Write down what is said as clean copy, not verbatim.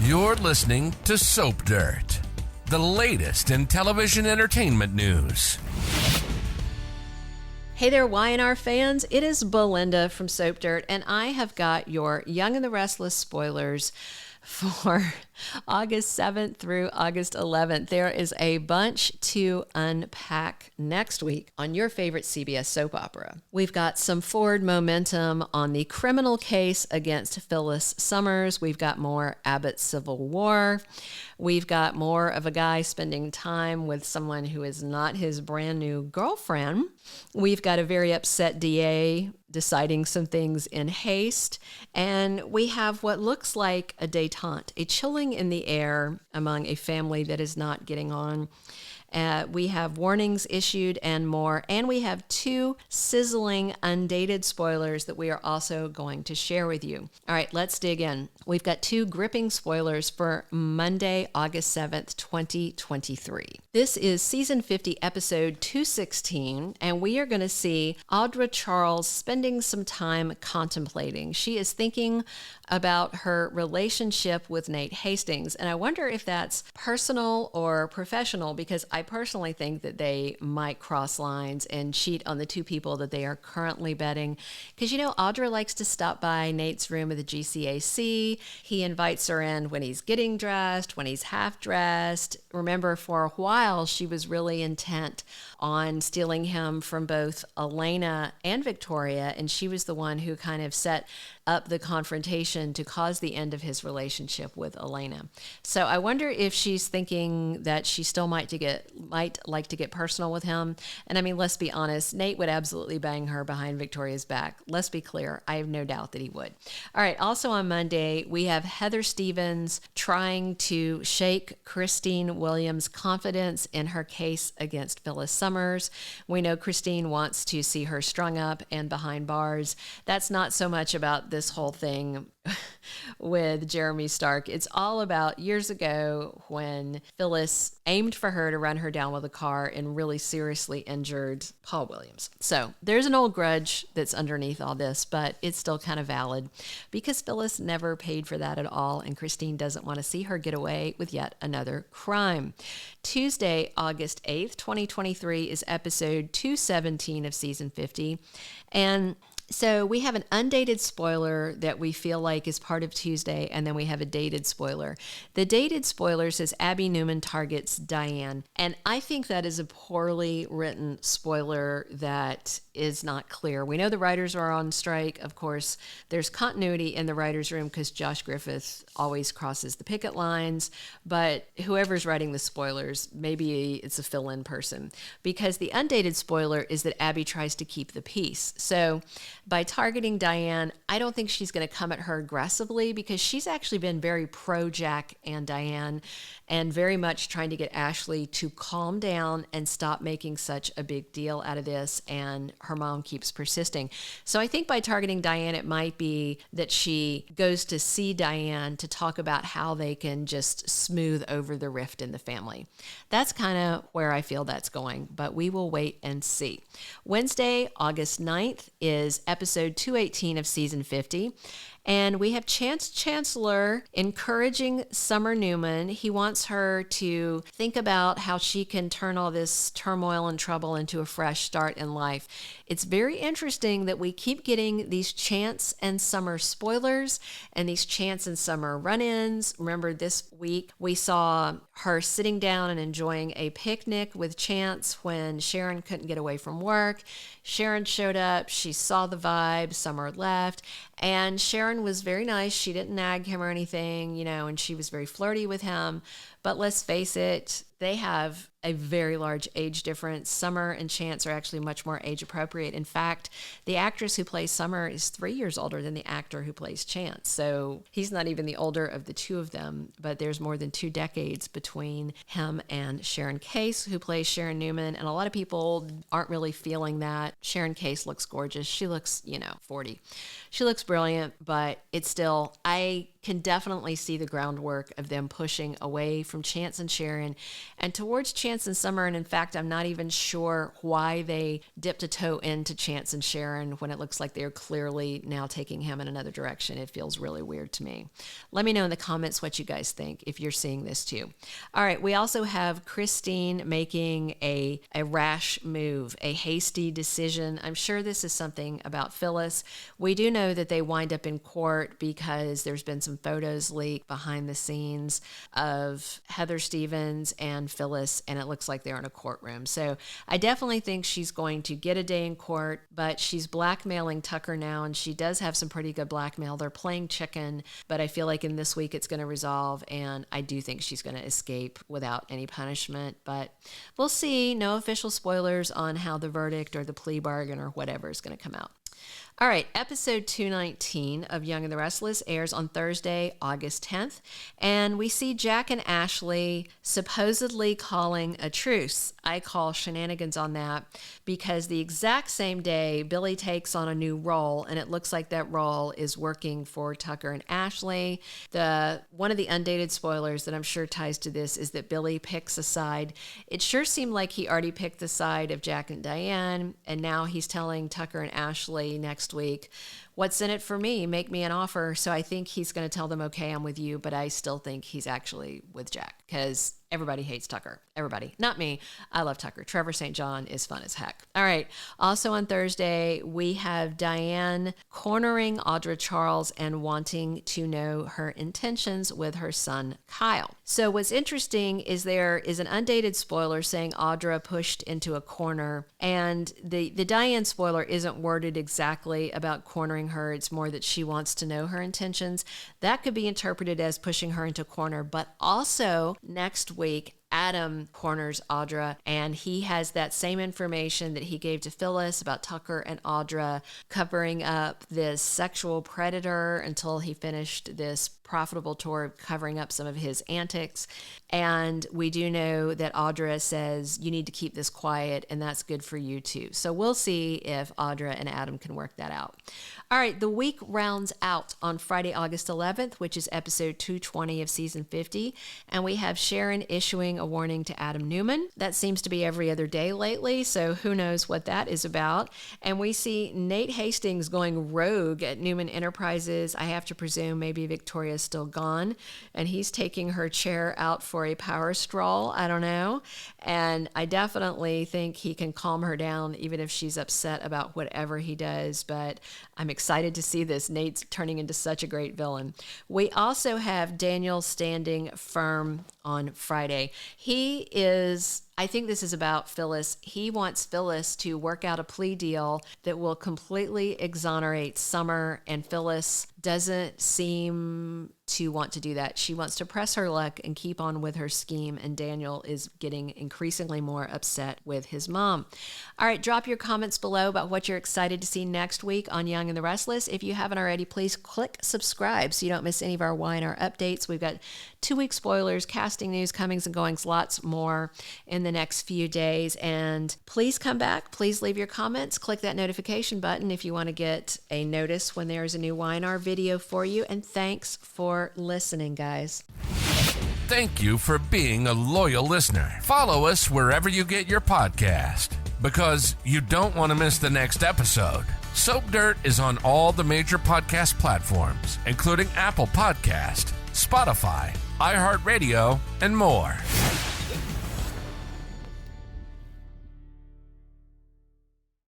You're listening to Soap Dirt, the latest in television entertainment news. Hey there, Y&R fans. It is Belinda from Soap Dirt, and I have got your Young and the Restless spoilers for August 7th through August 11th. There is a bunch to unpack next week on your favorite CBS soap opera. We've got some forward momentum on the criminal case against Phyllis Summers. We've got more Abbott Civil War. We've got more of a guy spending time with someone who is not his brand new girlfriend. We've got a very upset DA deciding some things in haste. And we have what looks like a detente, a chilling in the air among a family that is not getting on. We have warnings issued and more, and we have 2 sizzling, undated spoilers that we are also going to share with you. All right, let's dig in. We've got 2 gripping spoilers for Monday, August 7th, 2023. This is Season 50, Episode 216, and we are going to see Audra Charles spending some time contemplating. She is thinking about her relationship with Nate Hastings, and I wonder if that's personal or professional, because I personally think that they might cross lines and cheat on the 2 people that they are currently betting. Because, you know, Audra likes to stop by Nate's room at the GCAC. He invites her in when he's getting dressed, when he's half dressed. Remember, for a while, she was really intent on stealing him from both Elena and Victoria, and she was the one who kind of set up the confrontation to cause the end of his relationship with Elena. So I wonder if she's thinking that she still might like to get personal with him. And I mean, let's be honest, Nate would absolutely bang her behind Victoria's back. Let's be clear. I have no doubt that he would. All right. Also on Monday, we have Heather Stevens trying to shake Christine Williams' confidence in her case against Phyllis Summers. We know Christine wants to see her strung up and behind bars. That's not so much about this whole thing with Jeremy Stark. It's all about years ago when Phyllis aimed for her to run her down with a car and really seriously injured Paul Williams. So there's an old grudge that's underneath all this, but it's still kind of valid because Phyllis never paid for that at all, and Christine doesn't want to see her get away with yet another crime. Tuesday, August 8th, 2023 is episode 217 of season 50. And so we have an undated spoiler that we feel like is part of Tuesday, and then we have a dated spoiler. The dated spoiler says Abby Newman targets Diane, and I think that is a poorly written spoiler that is not clear. We know the writers are on strike. Of course, there's continuity in the writers' room because Josh Griffith always crosses the picket lines, but whoever's writing the spoilers, maybe it's a fill-in person, because the undated spoiler is that Abby tries to keep the peace. So by targeting Diane, I don't think she's going to come at her aggressively, because she's actually been very pro-Jack and Diane and very much trying to get Ashley to calm down and stop making such a big deal out of this, and her mom keeps persisting. So I think by targeting Diane, it might be that she goes to see Diane to talk about how they can just smooth over the rift in the family. That's kind of where I feel that's going, but we will wait and see. Wednesday, August 9th is episode 218 of season 50. And we have Chancellor encouraging Summer Newman. He wants her to think about how she can turn all this turmoil and trouble into a fresh start in life. It's very interesting that we keep getting these Chance and Summer spoilers and these Chance and Summer run-ins. Remember, this week we saw her sitting down and enjoying a picnic with Chance when Sharon couldn't get away from work. Sharon showed up. She saw the vibe. Summer left. And Sharon was very nice. She didn't nag him or anything, and she was very flirty with him. But let's face it, they have a very large age difference. Summer and Chance are actually much more age appropriate. In fact, the actress who plays Summer is 3 years older than the actor who plays Chance. So he's not even the older of the 2 of them, but there's more than 2 decades between him and Sharon Case, who plays Sharon Newman. And a lot of people aren't really feeling that. Sharon Case looks gorgeous. She looks, 40. She looks brilliant, but it's still, I can definitely see the groundwork of them pushing away from Chance and Sharon and towards Chance and Summer. And in fact, I'm not even sure why they dipped a toe into Chance and Sharon when it looks like they're clearly now taking him in another direction. It feels really weird to me. Let me know in the comments what you guys think if you're seeing this too. All right, we also have Christine making a rash move, a hasty decision. I'm sure this is something about Phyllis. We do know that they wind up in court because there's been some photos leaked behind the scenes of Heather Stevens and Phyllis, and it looks like they're in a courtroom. So I definitely think she's going to get a day in court, but she's blackmailing Tucker now, and she does have some pretty good blackmail. They're playing chicken, but I feel like in this week it's going to resolve, and I do think she's going to escape without any punishment, but we'll see. No official spoilers on how the verdict or the plea bargain or whatever is going to come out. All right, episode 219 of Young and the Restless airs on Thursday, August 10th, and we see Jack and Ashley supposedly calling a truce. I call shenanigans on that because the exact same day, Billy takes on a new role, and it looks like that role is working for Tucker and Ashley. One of the undated spoilers that I'm sure ties to this is that Billy picks a side. It sure seemed like he already picked the side of Jack and Diane, and now he's telling Tucker and Ashley next week, what's in it for me? Make me an offer. So I think he's going to tell them, okay, I'm with you, but I still think he's actually with Jack because everybody hates Tucker. Everybody. Not me. I love Tucker. Trevor St. John is fun as heck. All right. Also on Thursday, we have Diane cornering Audra Charles and wanting to know her intentions with her son, Kyle. So what's interesting is there is an undated spoiler saying Audra pushed into a corner, and the Diane spoiler isn't worded exactly about cornering her. It's more that she wants to know her intentions. That could be interpreted as pushing her into a corner, but also next week, Adam corners Audra, and he has that same information that he gave to Phyllis about Tucker and Audra covering up this sexual predator until he finished this profitable tour of covering up some of his antics. And we do know that Audra says, you need to keep this quiet, and that's good for you too. So we'll see if Audra and Adam can work that out. All right, the week rounds out on Friday, August 11th, which is episode 220 of season 50. And we have Sharon issuing a warning to Adam Newman. That seems to be every other day lately, so who knows what that is about. And we see Nate Hastings going rogue at Newman Enterprises. I have to presume maybe Victoria's still gone, and he's taking her chair out for a power stroll. I don't know. And I definitely think he can calm her down, even if she's upset about whatever he does. But I'm excited to see this. Nate's turning into such a great villain. We also have Daniel standing firm on Friday. I think this is about Phyllis. He wants Phyllis to work out a plea deal that will completely exonerate Summer, and Phyllis doesn't seem to want to do that. She wants to press her luck and keep on with her scheme, and Daniel is getting increasingly more upset with his mom. All right, drop your comments below about what you're excited to see next week on Young and the Restless. If you haven't already, please click subscribe so you don't miss any of our Y&R updates. We've got 2-week spoilers, casting news, comings and goings, lots more in the next few days. And please come back. Please leave your comments. Click that notification button if you want to get a notice when there's a new Y&R video for you. And thanks for listening, guys. Thank you for being a loyal listener. Follow us wherever you get your podcast, because you don't want to miss the next episode. Soap Dirt is on all the major podcast platforms, including Apple Podcast, Spotify, iHeartRadio, and more.